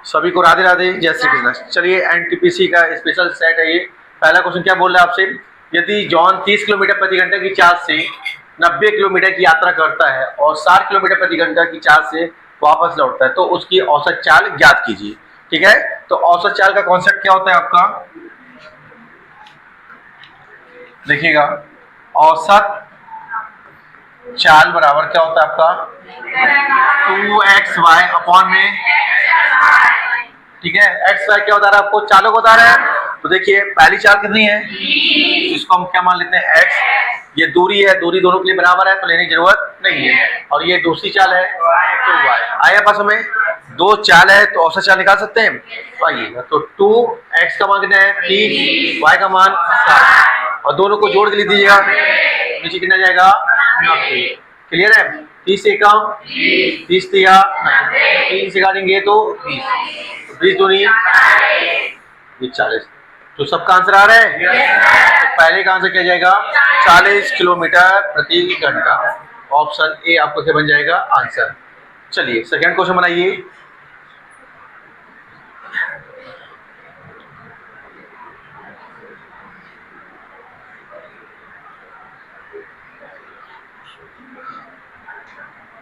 सभी को राधे राधे, जय श्री कृष्ण। चलिए एनटीपीसी का स्पेशल सेट है ये। पहला क्वेश्चन क्या बोल रहा है आपसे, यदि जॉन 30 किलोमीटर प्रति घंटे की चाल से 90 किलोमीटर की यात्रा करता है और 60 किलोमीटर प्रति घंटा की चाल से वापस लौटता है तो उसकी औसत चाल ज्ञात कीजिए। ठीक है, तो औसत चाल का कॉन्सेप्ट क्या होता है आपका, देखिएगा। औसत चाल बराबर क्या होता है आपका 2xy अपॉन में, ठीक है। एक्स वाई क्या बता रहा है आपको, चालों को बता रहा है। तो देखिए पहली चाल कितनी है, इसको हम क्या मान लेते हैं एक्स। ये दूरी है, दूरी दोनों के लिए बराबर है तो लेने की जरूरत नहीं है। और ये दूसरी चाल है तो वाई आया पास हमें दो चाल है तो औसत चाल निकाल सकते हैं। तो आइए, तो 2x का मान कितना है 30, y का मान 60 और दोनों को जोड़ के लिख दीजिएगा। नीचे कितना जाएगा 90। क्लियर है, 30 से कम 30 दिया 3 से काटेंगे तो 20, 20 दूनी 40। तो सबका आंसर आ रहा है। तो पहले का आंसर क्या जाएगा 40 किलोमीटर प्रति घंटा। ऑप्शन ए आपको क्या बन जाएगा आंसर। चलिए सेकंड क्वेश्चन बनाइए।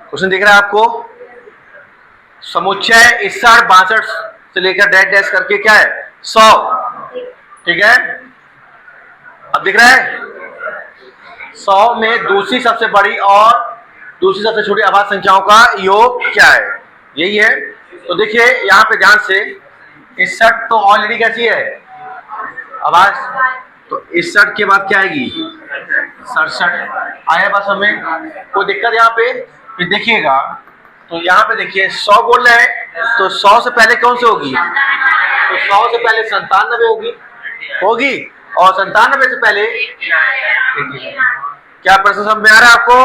क्वेश्चन दिख रहा है आपको, समुच्चय 61 से लेकर डैश डैश करके क्या है 100। ठीक है, अब दिख रहा है 100 में दूसरी सबसे बड़ी और दूसरी सबसे छोटी अभाज्य संख्याओं का योग क्या है, यही है। तो देखिए यहाँ पे ध्यान से 61 तो ऑलरेडी कैसी है अभाज्य, तो 61 के बाद क्या आएगी 67 आया बस हमें कोई दिक्कत यहाँ पे। फिर देखिएगा तो यहाँ पे देखिए 100 बोल रहे हैं तो 100 से पहले कौन सी होगी, तो 100 से पहले 97 होगी और 97 से पहले क्या प्रश्न समझ में आ रहा है आपको।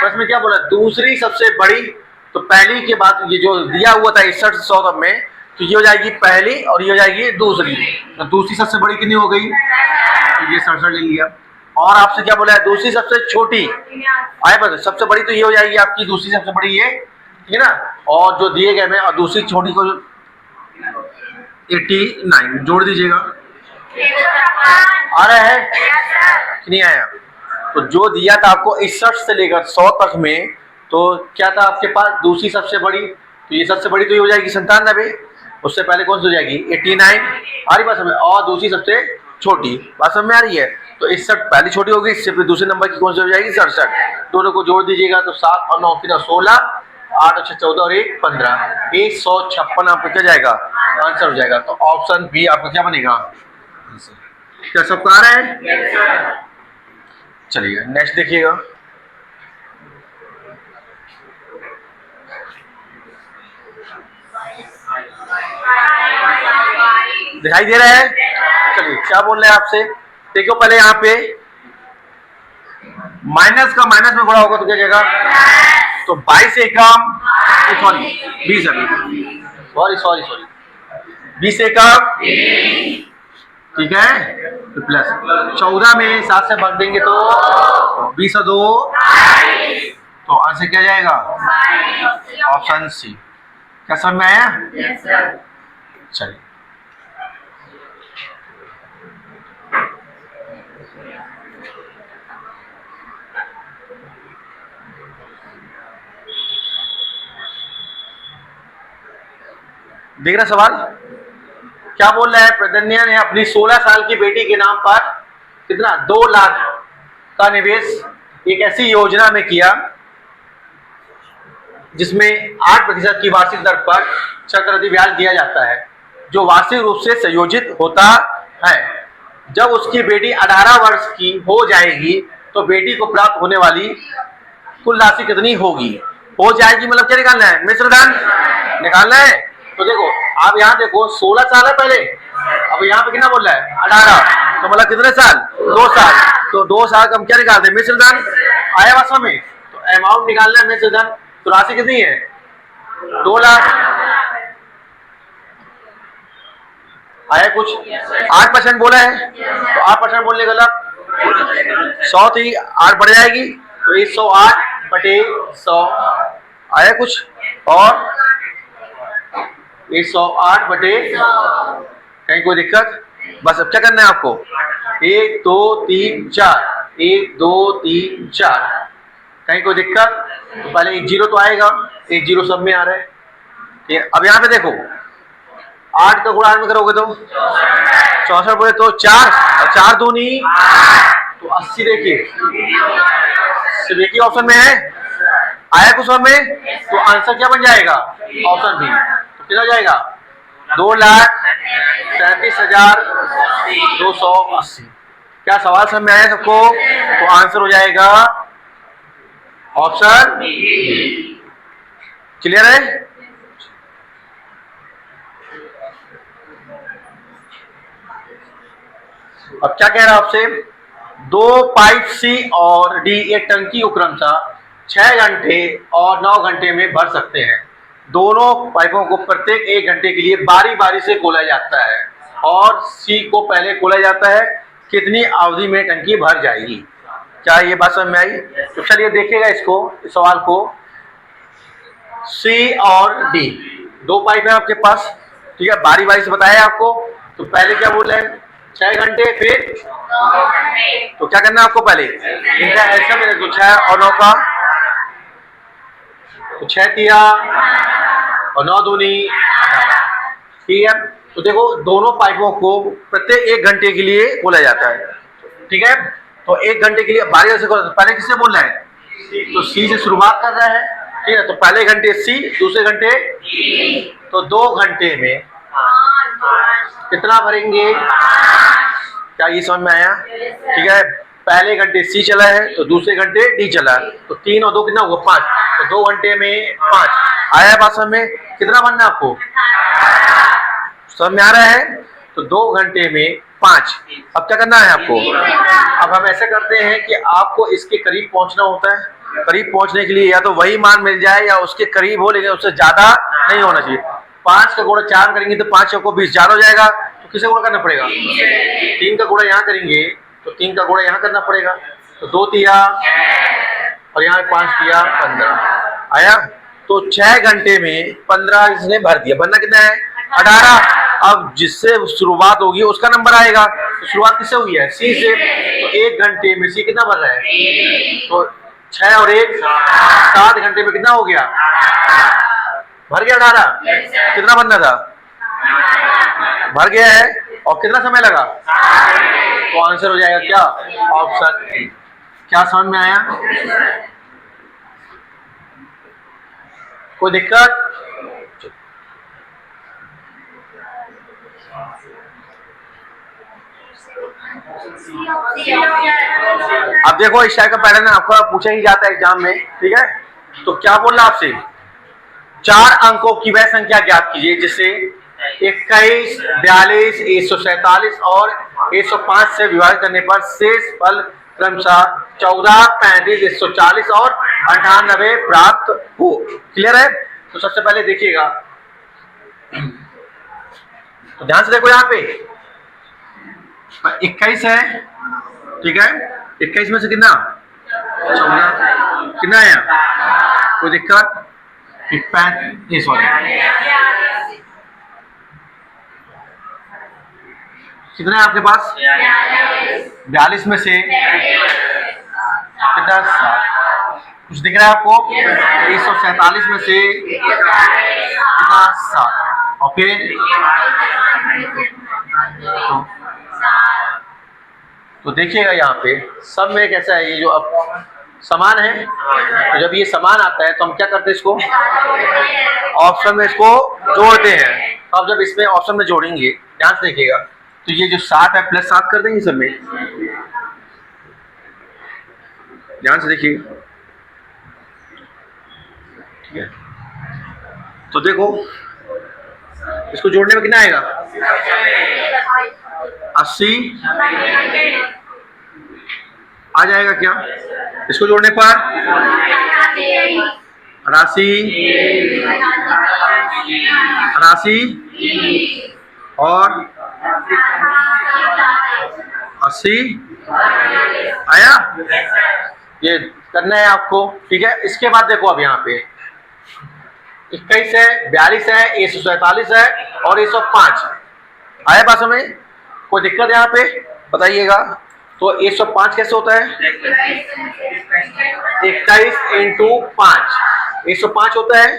प्रश्न में क्या बोला दूसरी सबसे बड़ी, तो पहली के बाद ये जो दिया हुआ था 61 से 100 तक में, तो ये हो जाएगी पहली और ये हो जाएगी दूसरी। तो दूसरी सबसे बड़ी कितनी हो गई, तो ये 67 ले लिया। और आपसे क्या बोला है दूसरी सबसे छोटी आए बस, सबसे बड़ी तो ये हो जाएगी आपकी दूसरी सबसे बड़ी ये, ठीक है ना। और जो दिए गए में और दूसरी छोटी को 89 जोड़ दीजिएगा। आ रहा है कि नहीं आया। तो जो दिया था आपको 61 से लेकर 100 तक में, तो क्या था आपके पास दूसरी सबसे बड़ी, तो ये सबसे बड़ी तो ये हो जाएगी 97, उससे पहले कौन सी हो जाएगी 89 आ रही बात समझ, और दूसरी सबसे छोटी बात समझ में आ रही है। तो 61 पहली छोटी होगी, इससे फिर दूसरे नंबर की कौन सी हो जाएगी 67। दोनों को जोड़ दीजिएगा तो 7 और 9 कितना 16, 8 और 6 14 और 1 15, 156 आपको क्या जाएगा आंसर हो जाएगा। तो ऑप्शन बी आपका क्या बनेगा, क्या सबका आ रहा है। चलिए नेक्स्ट देखिएगा, दिखाई दे रहा है। चलिए क्या बोल रहे हैं आपसे, देखो पहले यहाँ पे माइनस का माइनस में गुणा होगा तो क्या जाएगा, तो 22 से कम, सॉरी 20 सॉरी 20 से कम, ठीक है, तो प्लस 14 में 7 से भाग देंगे तो 20 और 2, तो आंसर क्या जाएगा ऑप्शन सी। क्या समझ में आया। चलिए देख रहा सवाल क्या बोल रहा है, प्रदन्या ने अपनी 16 साल की बेटी के नाम पर कितना 2 लाख का निवेश एक ऐसी योजना में किया जिसमें 8% की वार्षिक दर पर चक्रवृद्धि ब्याज दिया जाता है, जो वार्षिक रूप से संयोजित होता है। जब उसकी बेटी 18 वर्ष की हो जाएगी तो बेटी को प्राप्त होने वाली कुल राशि कितनी होगी। हो जाएगी मतलब क्या निकालना है, मिश्रधन निकालना है। तो देखो आप यहाँ देखो 16 साल है पहले, अब यहाँ पे कितना बोल रहा है 18, तो मतलब कितने साल 2 साल, तो 2 साल का हम क्या निकालते हैं मिश्रधन आया भाषा में। तो अमाउंट निकालना है मिश्रधन, तो राशि कितनी है 2 लाख आया कुछ 8% बोला है, तो 8% बोलने गलत 100 थी 8 बढ़ जाएगी तो 108/100 आया कुछ। और 108 बटे, कहीं कोई दिक्कत? बस अब क्या करना है आपको, 1 2 3 4, 1 2 3 4, कहीं कोई दिक्कत? तो पहले एक जीरो तो आएगा, एक जीरो सब में आ रहा है। ठीक है, अब यहाँ पे देखो 8 का गुणा 8 में करोगे तो 64 बोले तो 4 और 4 दूनी तो 80। देखिए सिर्फ एक ही ऑप्शन में है, आया कुछ में, तो आंसर क्या बन जाएगा, ऑप्शन बी। तो कितना जाएगा, 2,37,280। क्या सवाल समझ में आया सबको? तो आंसर हो जाएगा ऑप्शन। क्लियर है? अब क्या कह रहा है आपसे, दो पाइप सी और डी एक टंकी को क्रमशः 6 घंटे और 9 घंटे में भर सकते हैं। दोनों पाइपों को प्रत्येक 1 घंटे के लिए बारी बारी से खोला जाता है और सी को पहले खोला जाता है। कितनी अवधि में टंकी भर जाएगी? क्या ये बात समझ में आई? तो चलिए देखिएगा इसको, इस सवाल को। सी और डी दो पाइप है आपके पास, ठीक है, बारी बारी से बताया आपको। तो पहले क्या बोल रहे हैं, 6 घंटे, फिर तो क्या करना है आपको, पहले इनका ऐसा मेरे को 6 और 9 का, तो 6 तिया और 9 दूनी, ठीक है। तो देखो दोनों पाइपों को प्रत्येक 1 घंटे के लिए खोला जाता है, ठीक है। तो 1 घंटे के लिए बारी से खोला, पहले किससे बोल रहा है, तो सी से शुरुआत कर रहा है, ठीक है। तो पहले घंटे सी, दूसरे घंटे, तो 2 घंटे में कितना भरेंगे? क्या ये समझ में आया? ठीक है, पहले घंटे सी चला है तो दूसरे घंटे डी चला है, तो 3 और 2 कितना होगा, 5। तो 2 घंटे में 5 आया है। बात समझ में? कितना बनना है आपको, समझ में आ रहा है? तो 2 घंटे में 5। अब क्या करना है आपको, अब हम ऐसा करते हैं कि आपको इसके करीब पहुंचना होता है। करीब पहुंचने के लिए या तो वही मान मिल जाए या उसके करीब हो, लेकिन उससे ज्यादा नहीं होना चाहिए। 5 का गुणा 4 करेंगे तो 5 को 20 ज्यादा हो जाएगा, तो किसे गुणा करना पड़ेगा, 3 का गुणा यहाँ करेंगे तो 3 का गुणा यहाँ करना पड़ेगा, तो 2 तिया और यहाँ 5 तिया 15 आया। तो 6 घंटे में 15 इसने भर दिया, बनना कितना है, 18। अब जिससे शुरुआत होगी उसका नंबर आएगा। तो शुरुआत किससे हुई है, सी से। तो 1 घंटे में सी कितना भर रहा है, तो 6 और 1 7 घंटे में कितना हो गया, भर गया 18। कितना बनना था, भर गया है। और कितना समय लगा, तो आंसर हो जाएगा क्या, ऑप्शन ए। क्या समझ में आया? कोई दिक्कत? अब देखो इस टाइप का पैटर्न आपका पूछा ही जाता है एग्जाम में, ठीक है। तो क्या बोल रहा आपसे, 4 अंकों की वह संख्या ज्ञात कीजिए जिसे 21, 42, 147 और 105 से विभाजित करने पर शेष फल क्रमशः 14, 35, 140 और 98 प्राप्त हो। क्लियर है? तो सबसे पहले देखिएगा, तो ध्यान से देखो, यहाँ पे 21 है, ठीक है। 21 में से कितना, 14, कितना आया, कोई दिक्कत? 35, सॉरी, कितना है आपके पास, 42 में से कितना, 7। कुछ दिख रहा है आपको, 147 में से कितना, 7। और फिर तो देखिएगा यहाँ पे सब में कैसा है, ये जो अब समान है, तो जब ये समान आता है तो हम क्या करते हैं, इसको ऑप्शन में इसको जोड़ते हैं। तो अब जब इसमें ऑप्शन में जोड़ेंगे, ध्यान से देखिएगा, तो ये जो 7 है प्लस 7 कर देंगे सब में, ध्यान से देखिए, ठीक है। तो देखो इसको जोड़ने में कितना आएगा, 80 आ जाएगा क्या, इसको जोड़ने पर 88 और 80 आया। ये करना है आपको, ठीक है। इसके बाद देखो अब यहाँ पे 21 है, 42 है, 147 है और 105। आया बात में? कोई दिक्कत यहाँ पे बताइएगा। तो 105 कैसे होता है? 21 इंटू 5 105 होता है।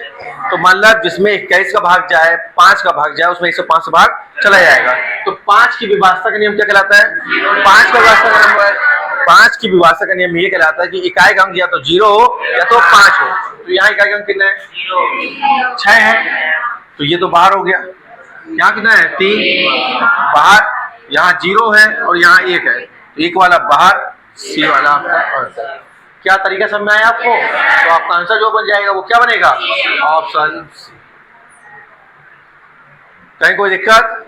तो मान लो जिसमें 21 का भाग जाए, 5 का भाग जाए, उसमें 105 से भाग चला जाएगा। तो 5 की विभाज्यता का नियम क्या कहलाता है? 5 का विभाज्यता का नियम 5 की विभाज्यता का नियम ये कहलाता है कि इकाई का अंक या तो 0 हो या तो 5 हो। तो यहाँ इकाई का अंक कितना है? 6 है। तो ये तो बाहर हो गया। यहाँ कितना है? 3 बाहर। यहाँ 0 है और यहाँ 1 है। 1 वाला बाहर, सी वाला आपका आंसर। क्या तरीका समझ में आया आपको? तो आपका आंसर जो बन जाएगा वो क्या बनेगा? Option C. कहीं कोई दिक्कत?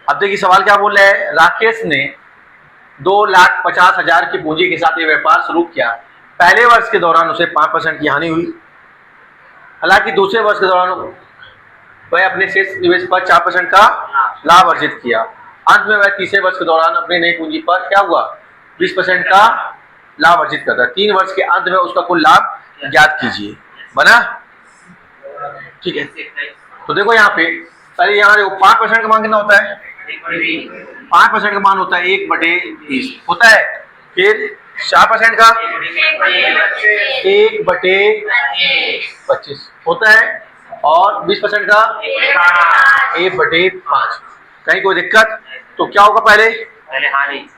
अब देखिए सवाल क्या बोल रहे हैं। राकेश ने 2,50,000 की पूंजी के साथ ये व्यापार शुरू किया। पहले वर्ष के दौरान उसे 5% की हानि हुई। हालांकि दूसरे वर्ष के दौरान वह अपने शेष निवेश पर 4% का लाभ अर्जित किया। अंत में वह तीसरे वर्ष के दौरान अपनी नई पूंजी पर क्या हुआ? 20% का लाभ अर्जित करता है। 3 वर्ष के अंत में उसका कुल लाभ ज्ञात कीजिए। बना? ठीक है। तो देखो यहाँ पे पहले यहाँ देखो 5% का मान कितना होता है? 5% का मान होता है 1/20 होता है। फिर 4% का 1/25 होता है और 20% का 1/5। कहीं कोई दिक्कत? तो क्या होगा पहले हानि?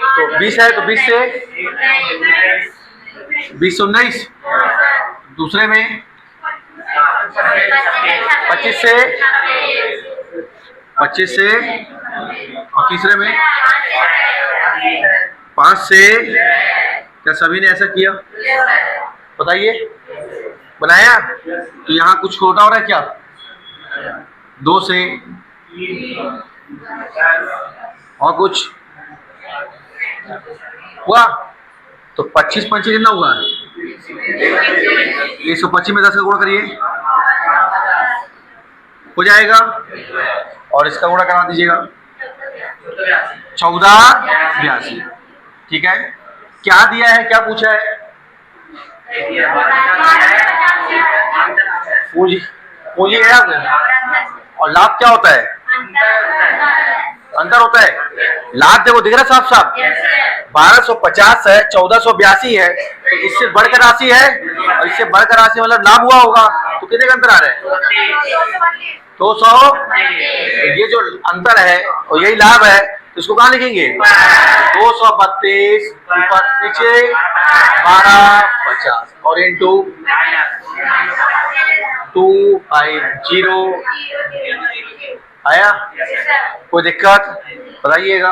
तो 20 है तो 20 से 19, दूसरे में 25 से और तीसरे में 5 से। क्या सभी ने ऐसा किया? बताइए। बनाया? तो यहाँ कुछ छोटा हो रहा है क्या? 2 से और कुछ हुआ? तो 25 पंचे कितना हुआ? 125 में 10 का गुणा करिए, हो जाएगा। और इसका गुणा करा दीजिएगा 1482। ठीक है। क्या दिया है? क्या पूछा है? पूंजी। पूंजी है आपने। और लाभ क्या होता है? अंतर होता है। लाभ देखो दिख रहा साफ साफ। 1250 है, 1482 है। तो इससे बढ़कर राशि है और इससे बढ़कर राशि मतलब लाभ हुआ होगा। तो कितने का अंतर आ रहा है? 200। ये जो अंतर है और यही लाभ है, तो इसको कहाँ लिखेंगे? 232 ऊपर नीचे 1250 और इंटू 250। आया? कोई दिक्कत बताइएगा।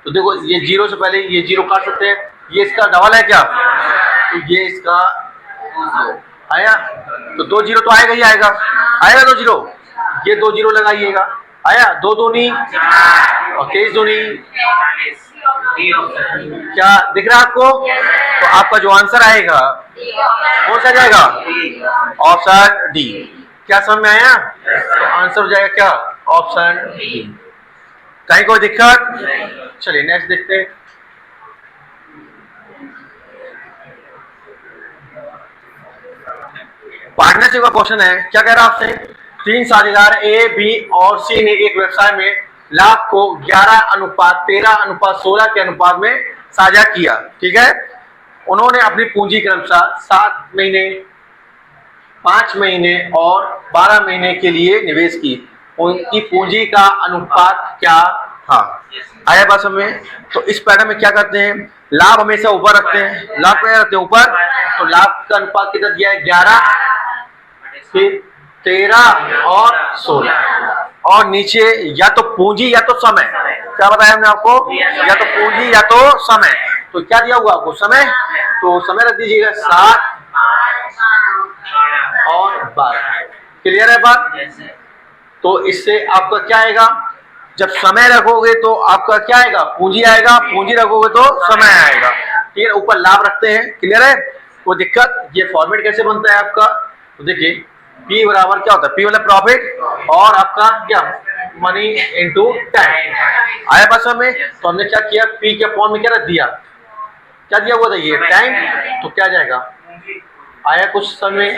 तो देखो ये 0 से पहले ये 0 काट सकते हैं। ये इसका डबल है क्या? तो ये इसका आया। तो 2 0 तो आएगा ही आएगा। आएगा 2 0। ये 2 0 लगाइएगा। आया? 2 दूनी और 23 दूनी। क्या दिख रहा है आपको? तो आपका जो आंसर आएगा कौन सा जाएगा? Option D. क्या समझ में आया? तो आंसर हो जाएगा क्या? Option D. कहीं कोई दिक्कत? चलिए नेक्स्ट देखते हैं। पार्टनरशिप का क्वेश्चन है। क्या कह रहा है आपसे? 3 साझेदार ए, बी और सी ने एक व्यवसाय में लाभ को 11:13:16 के अनुपात में साझा किया। ठीक है। उन्होंने अपनी पूंजी के अनुसार 7 महीने, 5 महीने और 12 महीने के लिए निवेश की। उनकी पूंजी का अनुपात क्या था? आया बात समझ में? तो इस पैटर्न में क्या करते हैं? लाभ हमेशा ऊपर रखते हैं। लाभ क्या रखते हैं? ऊपर। तो लाभ का अनुपात कितना दिया है? 11, फिर 13 और 16 और नीचे या तो पूंजी या तो समय। क्या बताया हमने आपको? या तो पूंजी या तो समय। तो क्या दिया हुआ आपको? समय। तो समय रख दीजिएगा 7 और 12। क्लियर है बात? तो इससे आपका क्या आएगा? जब समय रखोगे तो आपका क्या आएगा? पूंजी आएगा। पूंजी रखोगे तो समय आएगा। ठीक है। ऊपर लाभ रखते हैं। क्लियर है? कोई दिक्कत? ये फॉर्मेट कैसे बनता है आपका? तो देखिए P बराबर क्या होता है? P मतलब प्रॉफिट और आपका क्या मनी इनटू टाइम। आया बात समझ में? तो हमने क्या किया, P के फॉर्म में क्या रख दिया, क्या दिया हुआ था ये टाइम, तो क्या जाएगा, आया कुछ समझ में?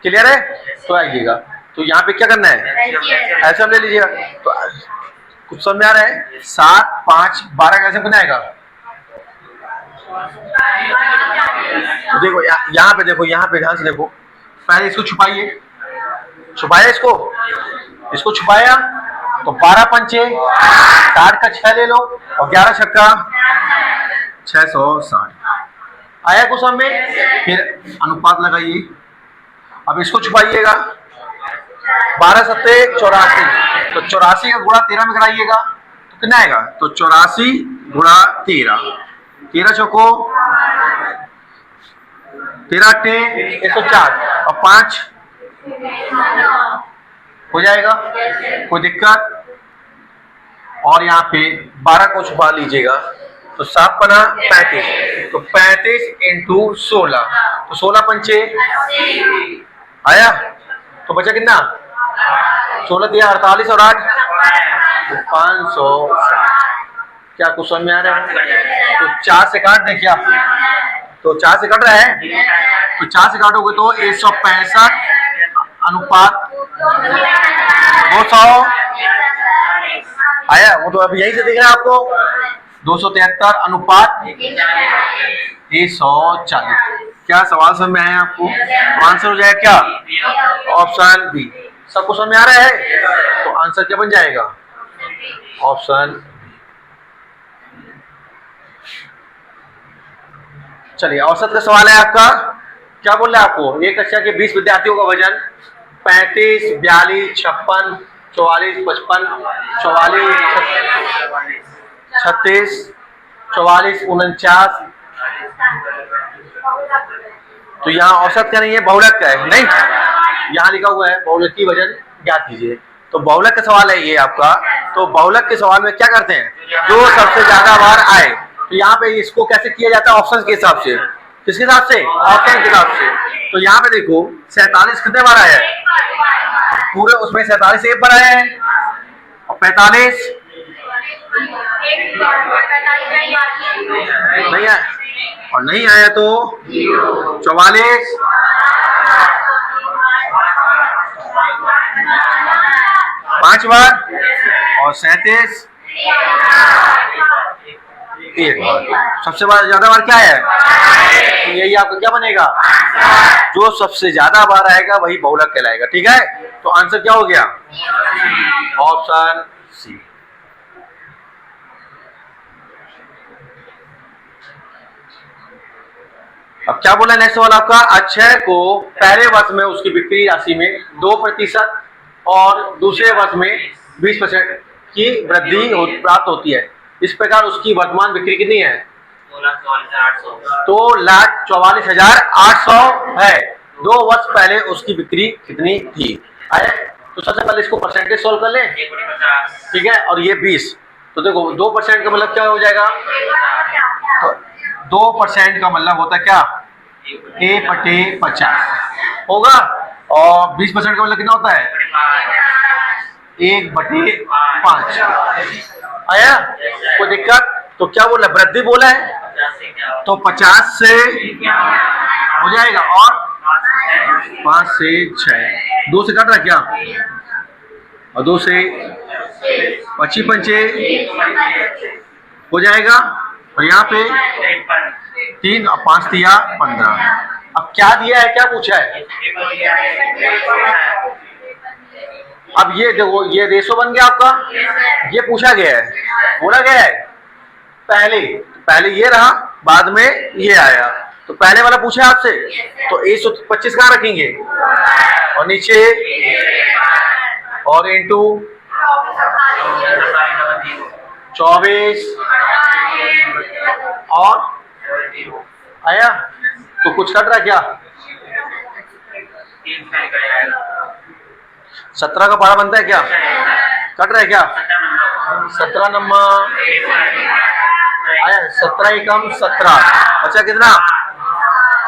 क्लियर है? तो आइएगा, तो यहाँ पे क्या करना है, ऐसा ले लीजिएगा। तो कुछ समझ में आ रहा है? 7, 5, 12 कैसे बनाएगा? तो देखो यहाँ पे देखो, यहाँ पे ध्यान से देखो, पहले इसको छुपाइए, छुपाया इसको छुपाया, तो 12 पंचे 60 का 6 ले लो और 11 छक्का 660। आया कुछ समझ में? फिर अनुपात लगाइए, अब इसको छुपाइएगा, 12 सत्ते 84, तो 84 का गुणा 13 में कराइएगा तो कितना आएगा, तो 84 गुणा 13, 13 चौको 13 अट्ठे 104 और 5 हो जाएगा, कोई दिक्कत? और यहाँ पे 12 को छुपा लीजिएगा, तो 7 बना 35, तो 35 इंटू 16, तो 16 पंचे आया, तो बचा कितना, 16 दिया 48 और 8 500। क्या कुछ समझ में आ रहा है? तो 4 से काट दें क्या, तो 4 से कट रहा है, तो 4 से काटोगे तो 165 अनुपात 200 आया, वो तो अभी यहीं से दिख रहा है आपको, 273 अनुपात 140। क्या सवाल समझ में आया आपको? तो आंसर हो जाएगा क्या, ऑप्शन बी। सबको समझ में आ रहा है? तो आंसर क्या बन जाएगा, ऑप्शन। चलिए औसत का सवाल है आपका, क्या बोल रहा है आपको, एक कक्षा के 20 विद्यार्थियों का वजन 35, 42, 56, 44, 55, 44, 36, 44, 49, तो यहाँ औसत का नहीं है, बहुलक का है, नहीं यहाँ लिखा हुआ है बहुलक की वजन ज्ञात कीजिए, तो बहुलक का सवाल है ये आपका। तो बहुलक के सवाल में क्या करते हैं, जो सबसे ज्यादा बार आए, तो यहाँ पे इसको कैसे किया जाता है, ऑप्शन के हिसाब से, किसके हिसाब से, ऑप्शन के हिसाब से। तो यहाँ पे देखो 47 कितने बार आया है, पूरे उसमें 47 एक बार आया है, और 45 नहीं आया, और नहीं आया तो 44 5 बार, और 37 1 बार। सबसे ज्यादा बार क्या है, तो यही आपका क्या बनेगा, जो सबसे ज्यादा बार आएगा वही बहुलक कहलाएगा। ठीक है, तो आंसर क्या हो गया, ऑप्शन सी। अब क्या बोला नेक्स्ट सवाल आपका, अक्षय को पहले वर्ष में उसकी बिक्री राशि में 2% और दूसरे वर्ष में 20% की वृद्धि प्राप्त होती है, इस प्रकार उसकी वर्तमान बिक्री कितनी है, 2,44,800 है। 2 वर्ष पहले उसकी बिक्री कितनी थी। आए, तो सबसे पहले इसको परसेंटेज सोल्व कर लें, ठीक है, और ये 20, तो देखो 2% का मतलब क्या हो जाएगा, तो 2% का मतलब होता है क्या, A/50 होगा, और 20% का मतलब कितना होता है, 1/5। आया, कोई दिक्कत? तो क्या बोला, वृद्धि बोला है, तो 50 से हो जाएगा, और 5 से 6, 2 से कट रहा क्या, और 2 से 25 पंचे हो जाएगा, और यहाँ पे 3 और 5 दिया 15। अब क्या दिया है, क्या पूछा है, अब ये देखो ये रेशो बन गया आपका, ये पूछा गया है, बोला गया है पहले ये रहा, बाद में ये आया, तो पहले वाला पूछा है आपसे, तो 125 कहाँ रखेंगे, और नीचे और इंटू 24 और आया, तो कुछ कट रहा क्या, 17 का 12 बनता है क्या, कट रहा है क्या, 17 नंबर आया, 17 एकम 17, अच्छा कितना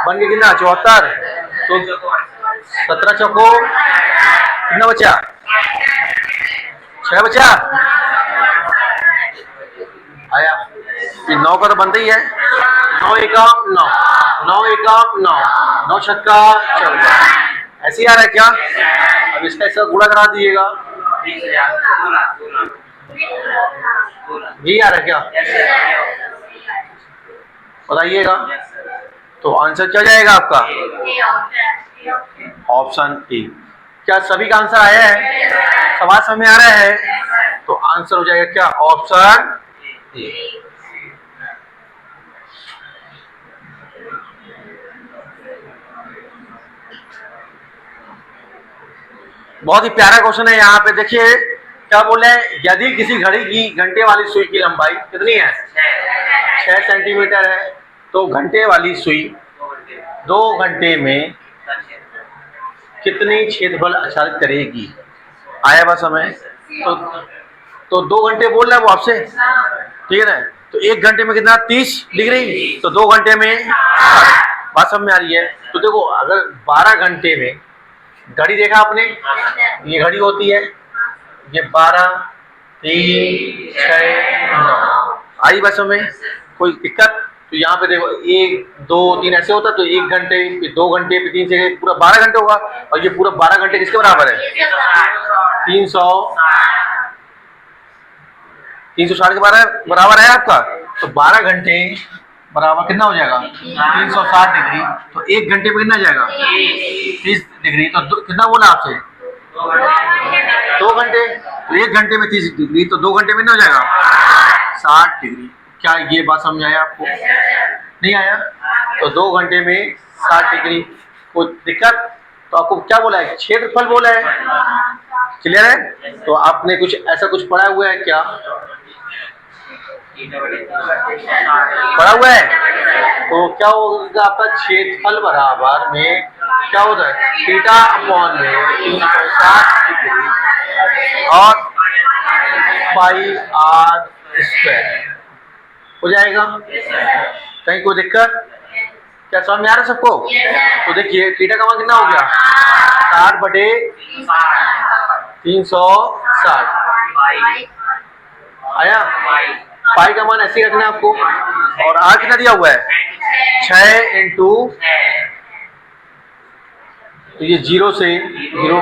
बन गया, कितना 74, तो 17 चौको कितना बचा? 6 बचा। आया ये 9 का तो बनता ही है। 9 एका 9, 9 एका 9, 9 छक्का 14। ऐसे ही आ रहा है क्या? अब इसका ऐसा गुणा करा दीजिएगा। यही आ रहा है क्या? बताइएगा। तो आंसर क्या जाएगा आपका? Option A. क्या सभी का आंसर आया है? सवाल समझ में आ रहा है? तो आंसर हो जाएगा क्या? Option A. बहुत ही प्यारा क्वेश्चन है। यहाँ पे देखिए क्या बोल रहे हैं, यदि किसी घड़ी की घंटे वाली सुई की लंबाई कितनी है? 6 सेंटीमीटर है, तो घंटे वाली सुई 2 घंटे में कितनी क्षेत्रफल आच्छादित करेगी? आया बस हमें। तो 2 घंटे बोल रहा है वो आपसे, ठीक है ना? तो 1 घंटे में कितना? 30 डिग्री। तो 2 घंटे में बात समझ में आ रही है? तो देखो अगर 12 घंटे में, घड़ी देखा आपने, ये घड़ी होती है, ये 12 3 6 9 आई बस में कोई दिक्कत? तो यहाँ पे देखो 1 2 3 ऐसे होता, तो 1 घंटे फिर 2 घंटे फिर 3 से पूरा 12 घंटे होगा। और ये पूरा 12 घंटे किसके बराबर है? 360 के बराबर है आपका। तो 12 घंटे बराबर कितना हो जाएगा? 360 डिग्री। तो 1 घंटे में कितना जाएगा? 30 डिग्री। तो कितना बोला आपसे? 2 घंटे। तो 1 घंटे में 30 डिग्री, तो 2 घंटे में कितना हो जाएगा? 60 डिग्री। क्या ये बात समझ आया आपको? नहीं आया? तो 2 घंटे में 60 डिग्री। कोई दिक्कत? तो आपको क्या बोला है? क्षेत्रफल बोला है। क्लियर है? तो आपने कुछ ऐसा कुछ पढ़ा हुआ है क्या? पढ़ा हुआ है? तो क्या होगा आपका? क्षेत्रफल बराबर में क्या होता है? थीटा अपॉन में 360 डिग्री और पाई आर स्क्वायर हो जाएगा। कहीं कोई दिक्कत? क्या समझ में आ रहा है सबको? तो देखिए थीटा का मान कितना हो गया? 60 बटे 360 आया। पाई का मान ऐसे रखना है आपको। और आर कितना दिया हुआ है? 6 इंटू, तो ये 0 से 0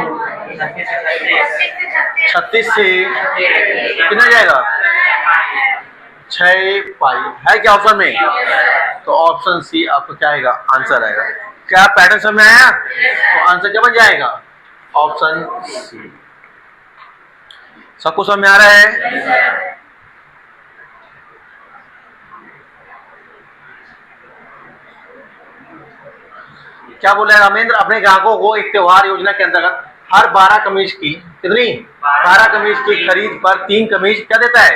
36 से कितना जाएगा? 6 पाई है क्या ऑप्शन में? तो ऑप्शन सी आपको क्या आएगा? आंसर आएगा। क्या पैटर्न समझ में आया? तो आंसर क्या बन जाएगा? Option C. सबको समझ में आ रहा है? क्या बोला है रामेंद्र? अपने ग्राहकों को एक त्योहार योजना के अंतर्गत हर 12 कमीज की कितनी? 12 कमीज की खरीद पर 3 कमीज क्या देता है?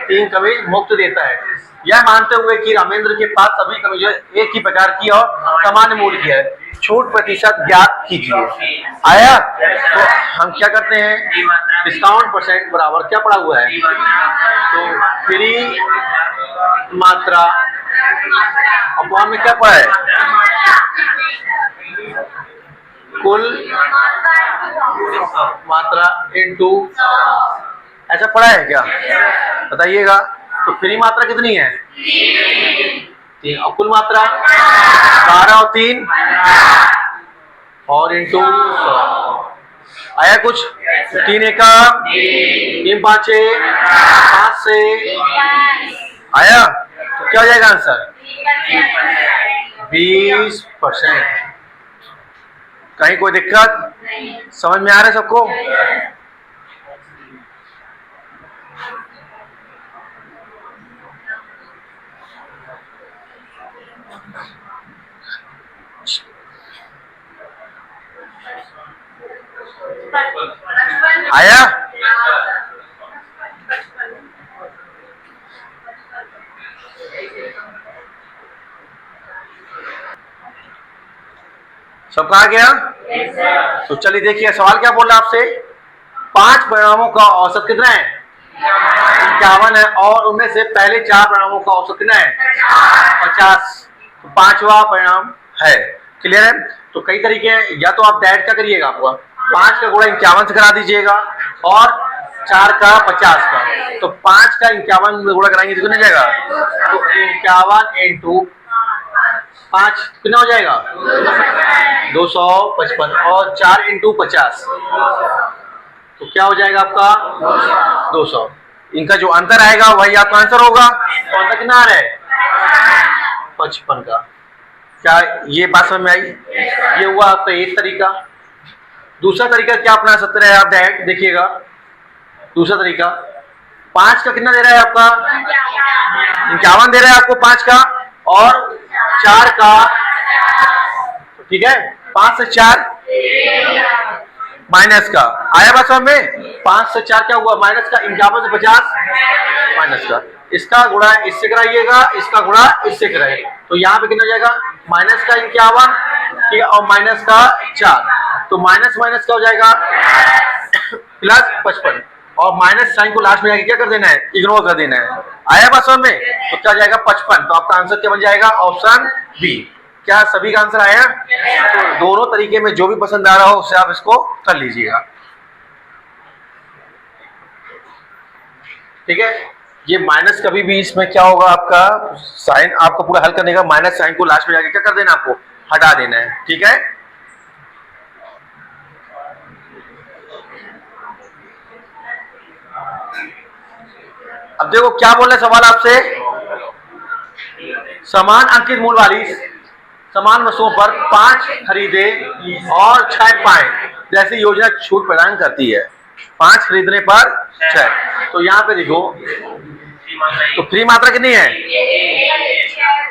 3 कमीज मुफ्त देता है। यह मानते हुए कि रामेंद्र के पास सभी कमीज एक ही प्रकार की और सामान्य मूल्य की है, छूट प्रतिशत ज्ञात कीजिए। आया? तो हम क्या करते हैं? डिस्काउंट परसेंट बराबर क्या पड़ा हुआ है? तो फ्री मात्रा अपॉन में क्या पड़ा है? कुल मात्रा इनटू, ऐसा पड़ा है क्या? बताइएगा। तो फ्री मात्रा कितनी है? 3 और कुल मात्रा 12 और 3 और इंटू 100। आया कुछ? 3 एका 3 पाँचे 5 से आया। तो क्या हो जाएगा आंसर? 20%। कहीं कोई दिक्कत? समझ में आ रहा है सबको? आया? सब कहा गया? तो चलिए देखिए सवाल क्या बोल रहा है आपसे। 5 परिणामों का औसत कितना है? 51 है। और उनमें से पहले 4 परिणामों का औसत कितना है? 50। तो 5वां परिणाम है। क्लियर है? तो कई तरीके हैं, या तो आप डायरेक्ट क्या करिएगा, आपका 5 का गुणा 51 से करा दीजिएगा और 4 का 50 का, तो 5 का 51 में गुणा कराएंगे तो कितना जाएगा, तो 51 इंटू 5 कितना हो जाएगा 255 और 4 इंटू 50 तो क्या हो जाएगा आपका 200। इनका जो अंतर आएगा वही आपका आंसर होगा। तो अंतर कितना आ रहा है 55 का। क्या ये बात समझ में आई? ये हुआ आपका एक तरीका। दूसरा तरीका क्या अपना सकते हैं आप, डायरेक्ट देखिएगा। दूसरा तरीका 5 का कितना दे रहा है आपका 51 दे रहा है आपको 5 का और 4 का, ठीक है 5 से 4 माइनस का आया बात समझ में। 5 से 4 क्या हुआ माइनस का, 51 से 50 माइनस का, इसका गुणा इससे कराइएगा, इसका गुणा इससे कराइएगा, तो यहाँ पे कितना हो जाएगा माइनस का 51, ठीक है, और माइनस का 4, तो माइनस माइनस क्या हो जाएगा प्लस 55 और माइनस साइन को लास्ट में जाके क्या कर देना है, इग्नोर कर देना है। आया बात समझ में? तो क्या जाएगा 55, तो आपका आंसर क्या बन जाएगा ऑप्शन बी। क्या सभी का आंसर आया? तो दोनों तरीके में जो भी पसंद आ रहा हो उससे आप इसको कर लीजिएगा, ठीक है। ये माइनस कभी भी इसमें क्या होगा, आपका साइन आपको पूरा हल करने का माइनस साइन को लास्ट में जाके क्या कर देना, आपको हटा देना है, ठीक है। अब देखो क्या बोल रहे सवाल आपसे, समान अंकित मूल्य वाली समान वस्तुओं पर 5 खरीदे और 6 पाए जैसी योजना छूट प्रदान करती है। 5 खरीदने पर 6, तो यहाँ पे देखो तो फ्री मात्रा कितनी है,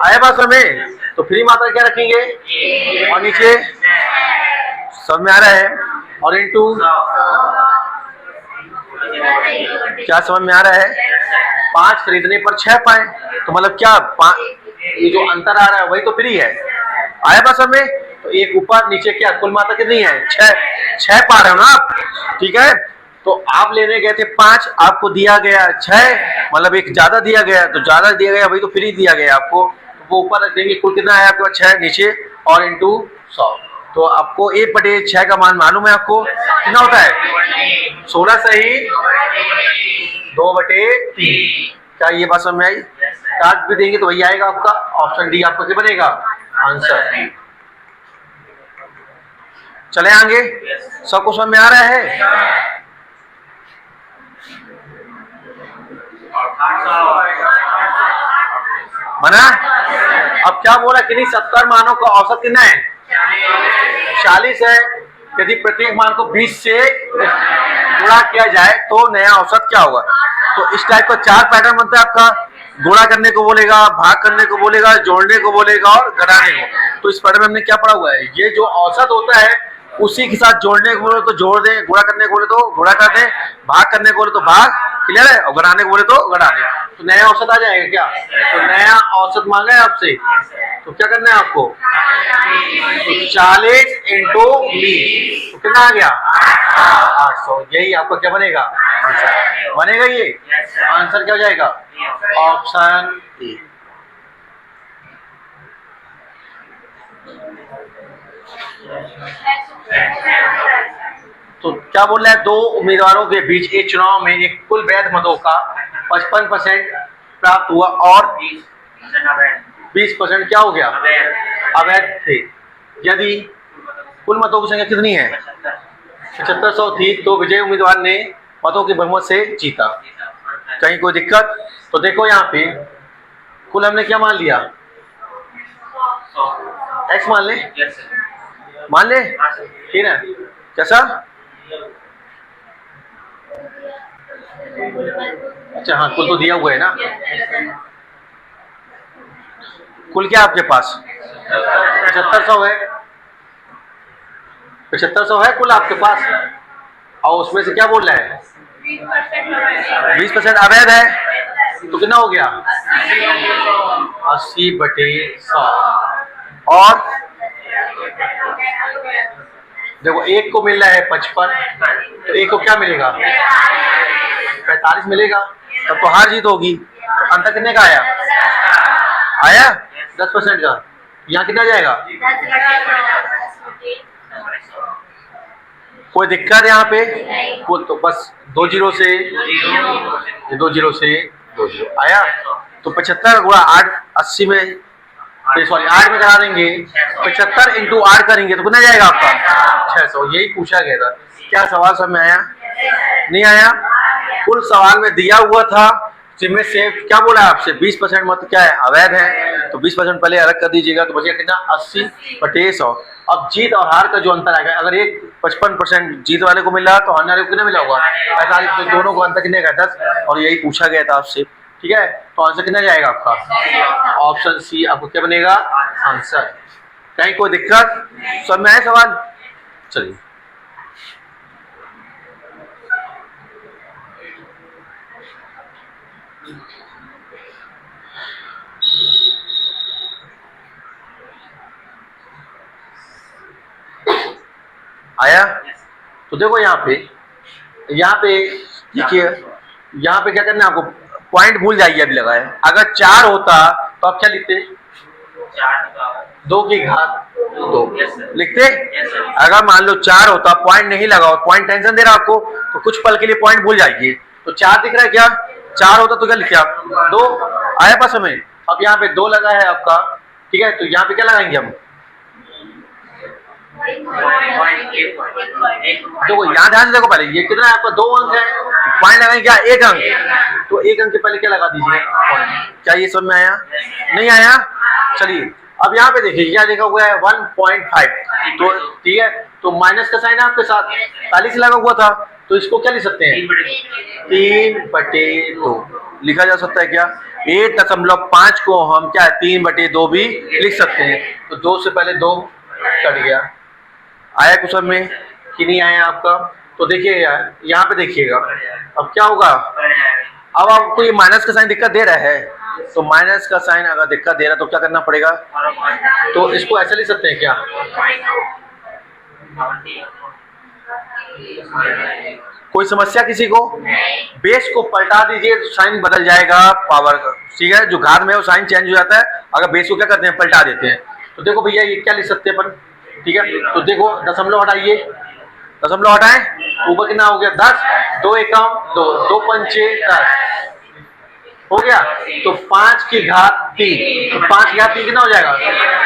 आया बात में, तो फ्री मात्रा क्या रखेंगे और नीचे सब में आ रहा है और इनटू क्या समझ में आ रहा है 5 खरीदने पर 6 पाए, तो मतलब क्या ये जो अंतर आ रहा है वही तो फ्री है। आया बात समझ में? तो एक ऊपर नीचे क्या कुल मात्रा कितनी है 6 पा रहे हो ना आप, ठीक है। तो आप लेने गए थे 5, आपको दिया गया 6, मतलब एक ज्यादा दिया गया, तो ज्यादा दिया गया वही तो फ्री दिया गया आपको, तो वो ऊपर रख देंगे। कुल कितना है आपके पास 6 नीचे और इंटू 100, तो आपको 1/6 का मान मालूम है आपको कितना होता है 16 सही 2/3। क्या ये बात समझ में आई? काट भी देंगे तो वही आएगा आपका ऑप्शन डी, आपका क्या बनेगा आंसर। चले आगे, सब कुछ समझ में आ रहा है? बना? अब क्या बोला कि 70 मानों का औसत कितना है 40 है। यदि प्रत्येक मान को 20 से गुणा किया जाए तो नया औसत क्या होगा। तो इस टाइप का 4 पैटर्न बनता है आपका, गुणा करने को बोलेगा, भाग करने को बोलेगा, जोड़ने को बोलेगा और घटाने को। तो इस पैटर्न में हमने क्या पढ़ा हुआ है, ये जो औसत होता है उसी के साथ जोड़ने को बोले तो जोड़ दें, गुणा करने को बोले तो गुणा कर दें, भाग करने को बोले तो भाग, क्लियर है, और घटाने को बोले तो घटा दें, तो नया औसत आ जाएगा क्या। तो नया औसत मांगा है आपसे, तो क्या करना है आपको, तो 40 इंटू 20 तो कितना आ गया 800। यही आपका क्या बनेगा आंसर बनेगा, ये आंसर क्या हो जाएगा ऑप्शन ए। तो क्या बोल रहा है, 2 उम्मीदवारों के बीच एक चुनाव में एक कुल वैध मतों का 55% प्राप्त हुआ और 20% क्या हो गया अवैध थे। यदि कुल मतों की संख्या कितनी है 7500 थी, तो विजयी उम्मीदवार ने मतों के बहुमत से जीता। कहीं कोई दिक्कत? तो देखो यहाँ पे कुल हमने क्या मान लिया, x मान ले, मान ले, ठीक है। कैसा, अच्छा हाँ कुल तो दिया हुआ है ना, कुल क्या आपके पास 7500 है, 7500 है कुल आपके पास, और उसमें से क्या बोल रहा है 20% अवैध है, तो कितना हो गया 80/100। और देखो एक को मिल रहा है 55, तो एक को क्या मिलेगा 45 मिलेगा, तब तो हार जीत होगी। अंतर कितने का आया 10% का, यहाँ कितना जाएगा? कोई दिक्कत यहाँ पे? वो तो बस 2 जीरो से 2 जीरो से 2 जीरो आया। तो 75 गुणा 8 80 में, सॉरी 8 में करा देंगे। 75 इंटू 8 करेंगे तो कितना जाएगा आपका? 600। यही पूछा गया था। क्या सवाल समझ में आया? नहीं आया? कुल सवाल में दिया हुआ था जिसमें से क्या बोला है आपसे? 20% मत क्या है? अवैध है। तो 20% पहले अलग कर दीजिएगा तो बचेगा कितना? 80/100। अब जीत और हार का जो अंतर आएगा, अगर एक 55% जीत वाले को मिला तो हारने वाले को कितना मिला होगा? 45। तो दोनों को अंतर कितने का? 10। और यही पूछा गया था आपसे। ठीक है, तो आंसर कितना जाएगा आपका? ऑप्शन सी आपको क्या बनेगा? आंसर। कहीं कोई दिक्कत? सब में है सवाल? चलिए आया। तो देखो यहाँ पे देखिए, यहाँ पे क्या करना है आपको? पॉइंट भूल जाइए अभी लगा है। अगर 4 होता तो आप क्या लिखते? 2 की घात 2 लिखते। अगर मान लो 4 होता, पॉइंट नहीं लगा और पॉइंट टेंशन दे रहा आपको, तो कुछ पल के लिए पॉइंट भूल जाइए। तो 4 दिख रहा है क्या? 4 होता तो क्या लिखे आप? 2 आया पास हमें। अब यहाँ पे 2 लगा है आपका। ठीक है, तो यहाँ पे क्या लगाएंगे हम? देखो यहाँ ध्यान से देखो, पहले ये कितना है आपका? 2 अंक है। पॉइंट लगाएंगे क्या? 1 अंक। तो 1 अंक के पहले क्या लगा दीजिए? क्या ये समझ में आया? नहीं आया? चलिए अब यहाँ पे देखिए क्या लिखा हुआ है? 1.5। तो ठीक है, तो माइनस का साइन है आपके साथ, 40 लगा हुआ था। तो इसको क्या लिख सकते हैं? 3/2 लिखा जा सकता है क्या? 1.5 को हम क्या 3/2 भी लिख सकते हैं। तो 2 से पहले 2 कट गया। आया कुछ में कि नहीं आया आपका? तो देखिए यहाँ पे देखिएगा अब क्या होगा। अब आपको ये माइनस का साइन दिक्कत दे रहा है, तो माइनस का साइन अगर दिक्कत दे रहा है तो क्या करना पड़ेगा? तो इसको ऐसे लिख सकते हैं क्या? कोई समस्या किसी को? बेस को पलटा दीजिए तो साइन बदल जाएगा पावर का। ठीक है, जो घात में है वो साइन चेंज हो जाता है। अगर बेस को क्या करते हैं? पलटा देते हैं। तो देखो भैया ये क्या लिख सकते हैं अपन? ठीक है, तो देखो दशमलव हटाइए, दशमलव हटाएं, ऊपर कितना हो गया? 10। 2 एकम 2, 2 पंचे 10 हो गया। तो 5 की घात 3, तो 5 की घात 3 कितना हो जाएगा?